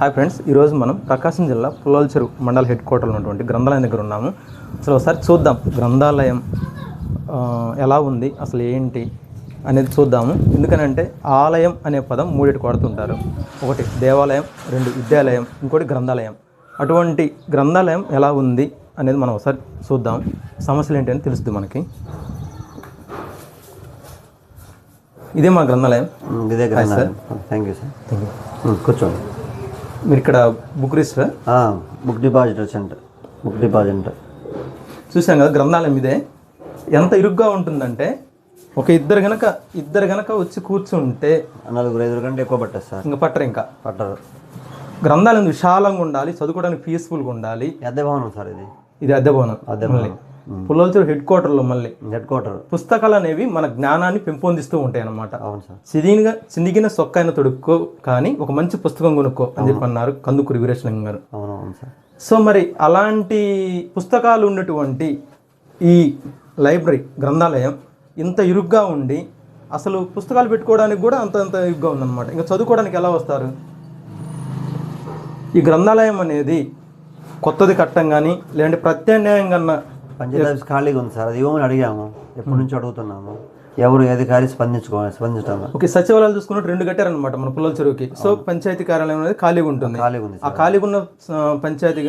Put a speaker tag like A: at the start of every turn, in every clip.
A: Hi friends, ఈరోజు మనం ప్రకాశం జిల్లా పుల్లల చెరువు మండల హెడ్ క్వార్టర్లో ఉన్నటువంటి గ్రంథాలయం దగ్గర ఉన్నాము. అసలు ఒకసారి చూద్దాం గ్రంథాలయం ఎలా ఉంది, అసలు ఏంటి అనేది చూద్దాము. ఎందుకనంటే ఆలయం అనే పదం మూడిటి కొడుతుంటారు. ఒకటి దేవాలయం, రెండు విద్యాలయం, ఇంకోటి గ్రంథాలయం. అటువంటి గ్రంథాలయం ఎలా ఉంది అనేది మనం ఒకసారి చూద్దాం. సమస్యలు ఏంటి అని తెలుస్తుంది మనకి. ఇదే మా గ్రంథాలయం.
B: ఇదే గ్రంథాలయం. Thank you sir. కూర్చోండి.
A: మీరు ఇక్కడ book register,
B: book depositor centre, book depositor
A: చూసాం కదా. గ్రంథాలయం ఇదే. ఎంత ఇరుగ్గా ఉంటుందంటే ఒక ఇద్దరు గనక వచ్చి కూర్చుంటే
B: 4-5 కంటే ఎక్కువ పట్టదు సార్.
A: ఇంకా పట్టరు. గ్రంథాలయం విశాలంగా ఉండాలి, చదువుకోవడానికి పీస్ఫుల్గా ఉండాలి.
B: అద్దె భవనం సార్
A: ఇది అద్దె భవనం. పుల్లల చెరువు హెడ్ క్వార్టర్లో మళ్ళీ పుస్తకాలు అనేవి మన జ్ఞానాన్ని పెంపొందిస్తూ ఉంటాయి అన్నమాట.
B: అవును సార్.
A: చినిగిన సొక్కైన తొడుక్కో కానీ ఒక మంచి పుస్తకం కొనుక్కో అని చెప్పి అన్నారు కందుకూరి వీరేశలింగం గారు.
B: అవునవును సార్.
A: సో మరి అలాంటి పుస్తకాలు ఉన్నటువంటి ఈ లైబ్రరీ గ్రంథాలయం ఇంత ఇరుగ్గా ఉండి అసలు పుస్తకాలు పెట్టుకోవడానికి కూడా అంత ఇరుగ్గా ఉందన్నమాట. ఇంకా చదువుకోవడానికి ఎలా వస్తారు? ఈ గ్రంథాలయం అనేది కొత్తది కట్టం కానీ లేదంటే ప్రత్యామ్నాయంగా
B: పంచాయతీ ఖాళీగా ఉంది సార్. అది ఇవ్వమని అడిగాము, ఎప్పటి నుంచి అడుగుతున్నాము, ఎవరు అధికారి స్పందించడం.
A: ఓకే, సచివాలయాలు చూసుకున్నట్టు 2 కట్టారనమాట మన పుల్లల చెరువుకి. సో పంచాయతీ కార్యాలయం అనేది ఖాళీగా ఉంటుంది. ఆ ఖాళీగా ఉన్న పంచాయతీ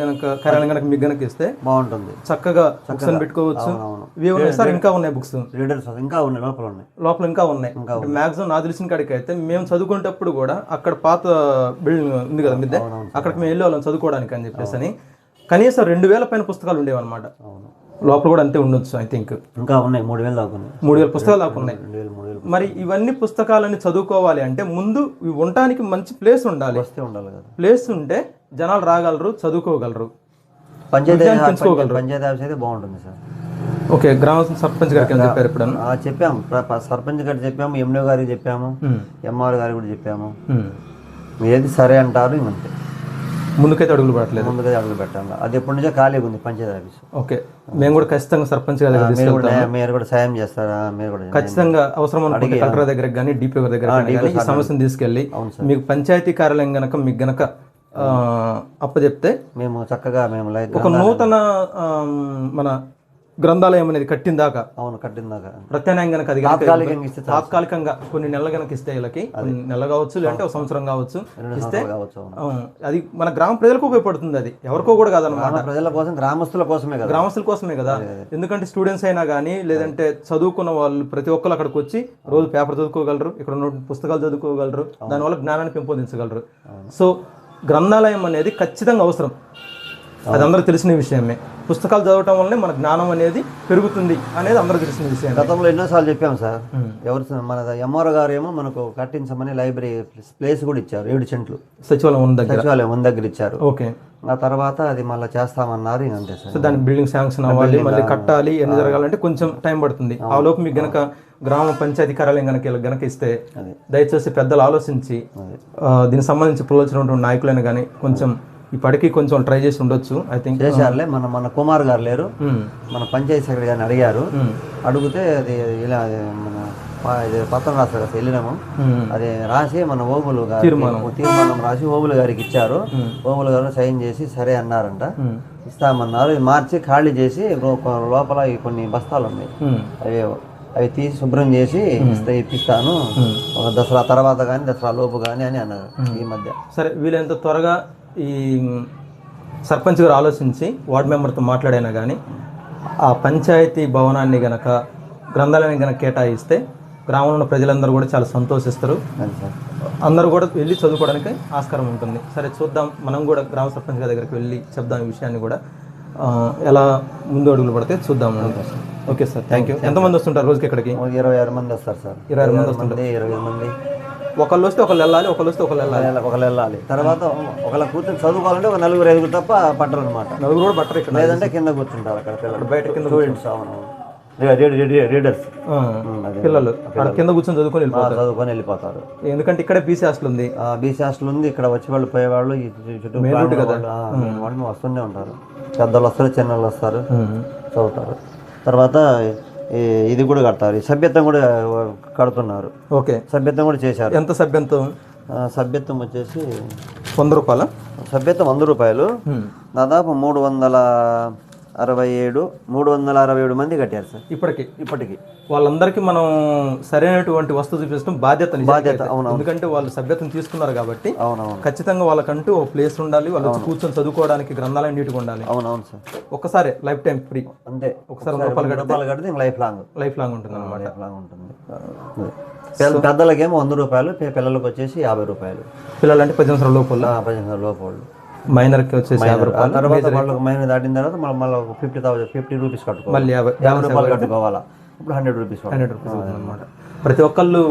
A: కార్యాలయం కనుక మీకు గనక ఇస్తే
B: బాగుంటుంది.
A: చక్కగా బుక్స్ అని పెట్టుకోవచ్చు. ఇవి ఉన్నాయి సార్, ఇంకా ఉన్నాయి బుక్స్,
B: రీడర్స్ ఇంకా ఉన్నాయి,
A: లోపల ఇంకా ఉన్నాయి. మాక్సిమం నాకు తెలిసిన కాడికి అయితే మేము చదువుకునేటప్పుడు కూడా అక్కడ పాత బిల్డింగ్ ఉంది కదా మిద్దే, అక్కడికి మేము వెళ్ళే వాళ్ళం చదువుకోవడానికి అని చెప్పేసి అని. కనీసం 2000 పైన పుస్తకాలు ఉండేవి అనమాట. లోపల కూడా అంతే ఉండొచ్చు. ఐ థింక్
B: ఇంకా ఉన్నాయి. 3000 దాకా ఉన్నాయి.
A: 3000 పుస్తకాలు దాకా ఉన్నాయి. మరి ఇవన్నీ పుస్తకాలని చదువుకోవాలి అంటే ముందు ఇవి ఉండటానికి మంచి ప్లేస్ ఉండాలి. ప్లేస్ ఉంటే జనాలు రాగలరు, చదువుకోగలరు,
B: పంచుకోగలరు. పంచాయతీ ఆఫీస్ అయితే బాగుంటుంది సార్.
A: ఓకే, గ్రామ సర్పంచ్ గారికి చెప్పారు ఎప్పుడన్నా?
B: చెప్పాము, సర్పంచ్ గారికి చెప్పాము, ఎంఓ గారికి చెప్పాము, ఎంఆర్ గారికి కూడా చెప్పాము. ఏది సరే అంటారు. ఇంకంతే,
A: ముందుకైతే అడుగులు పడట్లేదు.
B: ముందుకైతే అడుగులు పెట్టాలి. అది ఎప్పటి నుంచో ఖాళీగా ఉంది పంచాయతీ ఆఫీస్.
A: ఓకే, మేము కూడా ఖచ్చితంగా సర్పంచ్ గారి దగ్గర
B: మీరు కూడా సాయం చేస్తారా? మీరు కూడా
A: ఖచ్చితంగా అవసరం అనుకుంటే కలెక్టర్ దగ్గర కానీ డిపిఓ దగ్గర కానీ ఈ సమస్యను తీసుకెళ్ళి మీకు పంచాయతీ కార్యాలయం గనక మీకు గనక అప్పచెప్తే
B: మేము చక్కగా
A: ఒక నూతన మన గ్రంథాలయం అనేది కట్టిందాకా ప్రత్యామ్నాయం కనుక అది తాత్కాలికంగా కొన్ని నెలలు కనుక ఇస్తే వీళ్ళకి నెల కావచ్చు, లేదంటే 1 సంవత్సరం కావచ్చు ఇస్తే అది మన గ్రామ ప్రజలకు ఉపయోగపడుతుంది. అది ఎవరికో కూడా కాదన్నమాట,
B: ప్రజల కోసం,
A: గ్రామస్తుల కోసమే కదా. ఎందుకంటే స్టూడెంట్స్ అయినా కానీ లేదంటే చదువుకున్న వాళ్ళు ప్రతి ఒక్కరు అక్కడికి వచ్చి రోజు పేపర్ చదువుకోగలరు, ఇక్కడ ఉన్న పుస్తకాలు చదువుకోగలరు, దానివల్ల జ్ఞానాన్ని పెంపొందించగలరు. సో గ్రంథాలయం అనేది ఖచ్చితంగా అవసరం. అది అందరూ తెలిసిన విషయమే. పుస్తకాలు చదవటం వల్లనే మన జ్ఞానం అనేది పెరుగుతుంది అనేది అందరూ తెలిసిన విషయం.
B: గతంలో ఎన్నోసార్లు చెప్పాము సార్. మన ఎంఆర్ఓ గారు ఏమో మనకు కట్టించమని లైబ్రరీ ప్లేస్ కూడా ఇచ్చారు. 7 సెంట్లు
A: సచివాలయం
B: దగ్గర ఇచ్చారు.
A: ఓకే,
B: ఆ తర్వాత అది మళ్ళీ చేస్తామన్నారు. అంతే సార్.
A: సో దానికి బిల్డింగ్ శాంక్షన్ అవ్వాలి, మళ్ళీ కట్టాలి, ఎన్ని జరగాలంటే కొంచెం టైం పడుతుంది. ఆ లోపు మీకు గనక గ్రామ పంచాయతీ కార్యాలయం గనక ఇస్తే దయచేసి పెద్దలు ఆలోచించి దీనికి సంబంధించి పుల్లొచ్చినటువంటి నాయకులైనా కానీ కొంచెం ఇప్పటికీ కొంచెం ట్రై చేసి ఉండొచ్చు. ఐ థింక్
B: చేశారులే. మన కుమార్ గారు లేరు, మన పంచాయతీ సెక్రటరీ గారిని అడిగారు. అడిగితే అది ఇలా మన పత్రం రాస్తారు కదా, వెళ్ళినాము. అది రాసి మన ఓబులు గారు తీర్మానం రాసి ఓబులు గారికి ఇచ్చారు. ఓబులు గారు సైన్ చేసి సరే అన్నారంట, ఇస్తామన్నారు. మార్చి ఖాళీ చేసి లోపల కొన్ని బస్తాలు ఉన్నాయి, అవి తీసి శుభ్రం చేసి ఇప్పిస్తాను ఒక దసరా తర్వాత కానీ దసరా లోపు కానీ అని అన్నారు ఈ మధ్య.
A: సరే, వీలైనంత త్వరగా ఈ సర్పంచ్ గారు ఆలోచించి వార్డు మెంబర్తో మాట్లాడైనా కానీ ఆ పంచాయతీ భవనాన్ని గనక గ్రంథాలయాన్ని గనక కేటాయిస్తే గ్రామంలో ఉన్న ప్రజలందరూ కూడా చాలా సంతోషిస్తారు. అందరూ కూడా వెళ్ళి చదువుకోవడానికి ఆస్కారం ఉంటుంది. సరే, చూద్దాం. మనం కూడా గ్రామ సర్పంచ్ గారి దగ్గరికి వెళ్ళి చెప్దాం ఈ విషయాన్ని కూడా, ఎలా ముందు అడుగులు పడితే చూద్దాం. Okay sir, thank you. ఎంతమంది వస్తుంటారు రోజుకి ఇక్కడికి?
B: 26 మంది వస్తారు సార్.
A: 26 మంది వస్తుంటారు.
B: 20 మంది.
A: ఒకళ్ళు వస్తే ఒకళ్ళు వెళ్ళాలి, ఒకళ్ళు వస్తే ఒకళ్ళు
B: వెళ్ళాలి. తర్వాత ఒకళ్ళ కూర్చొని చదువుకోవాలంటే ఒక 4-5 తప్ప పట్టరు అనమాట.
A: 4 కూడా పట్టరు ఇక్కడ,
B: లేదంటే కింద కూర్చుంటారు. అక్కడ
A: బయట కింద
B: రీడర్స్
A: పిల్లలు కింద కూర్చొని
B: చదువుకొని వెళ్ళిపోతారు.
A: ఎందుకంటే ఇక్కడే బీసీ హాస్టల్ ఉంది.
B: బీసీ హాస్టల్ ఉంది. ఇక్కడ వచ్చి వాళ్ళు పోయేవాళ్ళు చుట్టూ వాళ్ళు వస్తూనే ఉంటారు. పెద్దలు వస్తారు, చిన్నవాళ్ళు వస్తారు, చదువుతారు. తర్వాత ఇది కూడా కడతారు, సభ్యత్వం కూడా కడుతున్నారు.
A: ఓకే,
B: సభ్యత్వం కూడా చేశారు.
A: ఎంత సభ్యత్వం?
B: సభ్యత్వం వచ్చేసి
A: 100 రూపాయల
B: సభ్యత్వం 100 రూపాయలు. దాదాపు 367 మంది కట్టారు సార్ ఇప్పటికి.
A: వాళ్ళందరికీ మనం సరైనటువంటి వస్తువు చూపించడం బాధ్యత.
B: అవును.
A: ఎందుకంటే వాళ్ళు సభ్యత్వం తీసుకున్నారు కాబట్టి
B: అవునవును
A: ఖచ్చితంగా వాళ్ళకంటూ ఒక ప్లేస్ ఉండాలి, వాళ్ళు వచ్చి కూర్చొని చదువుకోవడానికి గ్రంథాలయం నీట్గా ఉండాలి.
B: అవునవును సార్.
A: ఒక్కసారి లైఫ్ టైం ఫ్రీ,
B: అంతే.
A: ఒకసారి 100 రూపాయలు
B: కడితే లైఫ్ లాంగ్
A: ఉంటుంది అనమాట.
B: పెద్దలకేమో 100 రూపాయలు, పిల్లలకు వచ్చేసి 50 రూపాయలు.
A: పిల్లలు అంటే 10 సంవత్సరాల లోపు,
B: 10 సంవత్సరాల లోపు వాళ్ళు.
A: మైనర్కి వచ్చేసి 50 రూపాయలు.
B: తర్వాత వాళ్ళకి మైనర్ దాటిన తర్వాత మళ్ళీ 50 రూపీస్ కట్టుకోవాలి.
A: మళ్ళీ 50
B: రూపాయలు కట్టుకోవాలా. ఇప్పుడు 100 రూపీస్
A: అనమాట. ప్రతి ఒక్కళ్ళు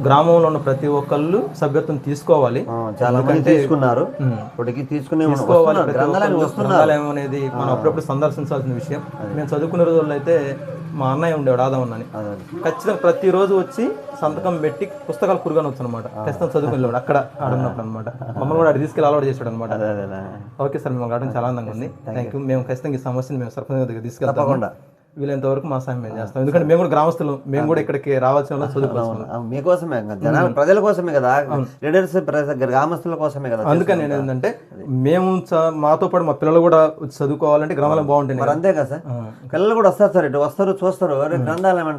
A: గ్రామంలో ఉన్న ప్రతి ఒక్కళ్ళు సభ్యత్వం తీసుకోవాలి.
B: చాలా మంది తీసుకున్నారు, ఇప్పటికి
A: గ్రంథాలయం అనేది మనం అప్పుడప్పుడు సందర్శించాల్సిన విషయం. మేము చదువుకునే రోజుల్లో అయితే మా అన్నయ్య ఉండేవాడు ఆదామని, ఖచ్చితంగా ప్రతిరోజు వచ్చి సంతకం పెట్టి పుస్తకాలు కురుగానొచ్చు అనమాట. ఖచ్చితంగా చదువుకునేవాడు అక్కడ ఆడున్నప్పుడు అనమాట. మమ్మల్ని కూడా అక్కడ తీసుకెళ్ళి అలవాటు చేసాడు అనమాట. ఓకే సార్, మేము ఆడడం చాలా ఆనందంగా ఉంది. Thank you. మేము ఖచ్చితంగా ఈ సమస్యను మేము సర్పంచ్ దగ్గర తీసుకెళ్తాం. వీలైనంత వరకు మా సాయం మేము చేస్తాం. ఎందుకంటే మేము కూడా గ్రామస్తులు, మేము కూడా ఇక్కడికి రావాల్సిన చదువుకోవాలి.
B: మీకోసమే, ప్రజల కోసమే కదా, లీడర్స్ గ్రామస్తుల కోసమే కదా.
A: అందుకని నేను ఏంటంటే మేము మాతో పాటు మా పిల్లలు కూడా చదువుకోవాలంటే గ్రామాలు బాగుంటుంది.
B: మరి అంతే కదా సార్. పిల్లలు కూడా వస్తారు సార్, ఇటు వస్తారు, చూస్తారు, గ్రంథాలయం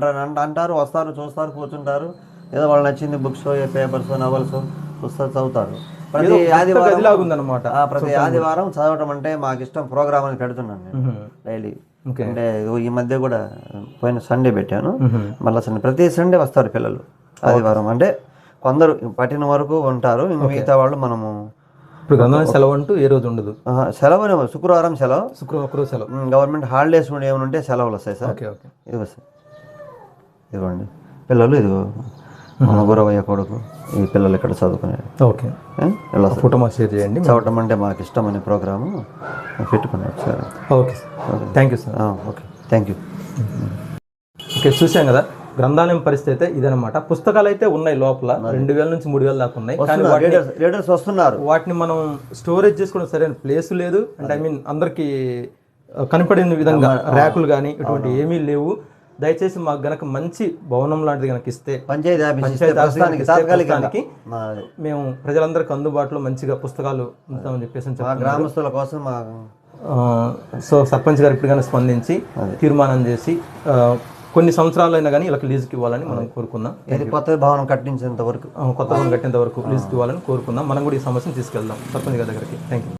B: అంటారు, వస్తారు, చూస్తారు, కూర్చుంటారు, ఏదో వాళ్ళు నచ్చింది బుక్స్, పేపర్స్, నవల్స్ పుస్తకాలు చదువుతారు. ప్రతి ఆదివారం చదవటం అంటే మాకు ఇష్టం. ప్రోగ్రామ్ అని పెడుతున్నాను నేను డైలీ. అంటే ఈ మధ్య కూడా పోయిన సండే పెట్టాను, మళ్ళీ సండే. ప్రతి సండే వస్తారు పిల్లలు ఆదివారం. అంటే కొందరు పట్టిన వరకు ఉంటారు, మిగతా వాళ్ళు మనము.
A: ఇప్పుడు గ్రంథాలయం సెలవు అంటూ ఏ రోజు ఉండదు.
B: సెలవు శుక్రవారం సెలవు,
A: శుక్రవారం సెలవు.
B: గవర్నమెంట్ హాలిడేస్ ఏమైనా ఉంటే సెలవులు వస్తాయి సార్. ఇదిగో సార్, ఇదిగోండి పిల్లలు, ఇదిగో మన గురవయ్య కొడుకు, ఈ పిల్లలు ఇక్కడ చదువుకునేది.
A: ఓకే, ఇలా ఫోటో మాకు షేర్ చేయండి.
B: చదవటం అంటే మాకు ఇష్టం అనే ప్రోగ్రాము పెట్టుకున్నాడు sir.
A: Okay sir, thank you sir.
B: Okay, thank you.
A: Okay, చూసాం కదా గ్రంథాలయం పరిస్థితి అయితే ఇదనమాట. పుస్తకాలు అయితే ఉన్నాయి లోపల, 2000 నుంచి 3000 దాకా ఉన్నాయి. కానీ
B: రీడర్స్ వస్తున్నారు,
A: వాటిని మనం స్టోరేజ్ చేసుకోవడం సరైన ప్లేస్ లేదు. అంటే ఐ మీన్ అందరికి కనపడిన విధంగా ర్యాకులు కానీ ఇటువంటి ఏమీ లేవు. దయచేసి మాకు గనక మంచి భవనం లాంటిది కనుక ఇస్తే, పంచాయతీ మేము ప్రజలందరికీ అందుబాటులో మంచిగా పుస్తకాలు ఉంటామని చెప్పేసి
B: గ్రామస్తుల కోసం.
A: సో సర్పంచ్ గారు ఇప్పుడు కానీ స్పందించి తీర్మానం చేసి కొన్ని సంవత్సరాలు అయినా కానీ వీళ్ళకి లీజుకి ఇవ్వాలని మనం కోరుకుందాం.
B: కొత్త భవనం కట్టించేంత వరకు
A: లీజుకి ఇవ్వాలని కోరుకుందాం. మనం కూడా ఈ సమస్యను తీసుకెళ్దాం సర్పంచ్ గారి దగ్గరికి. Thank you.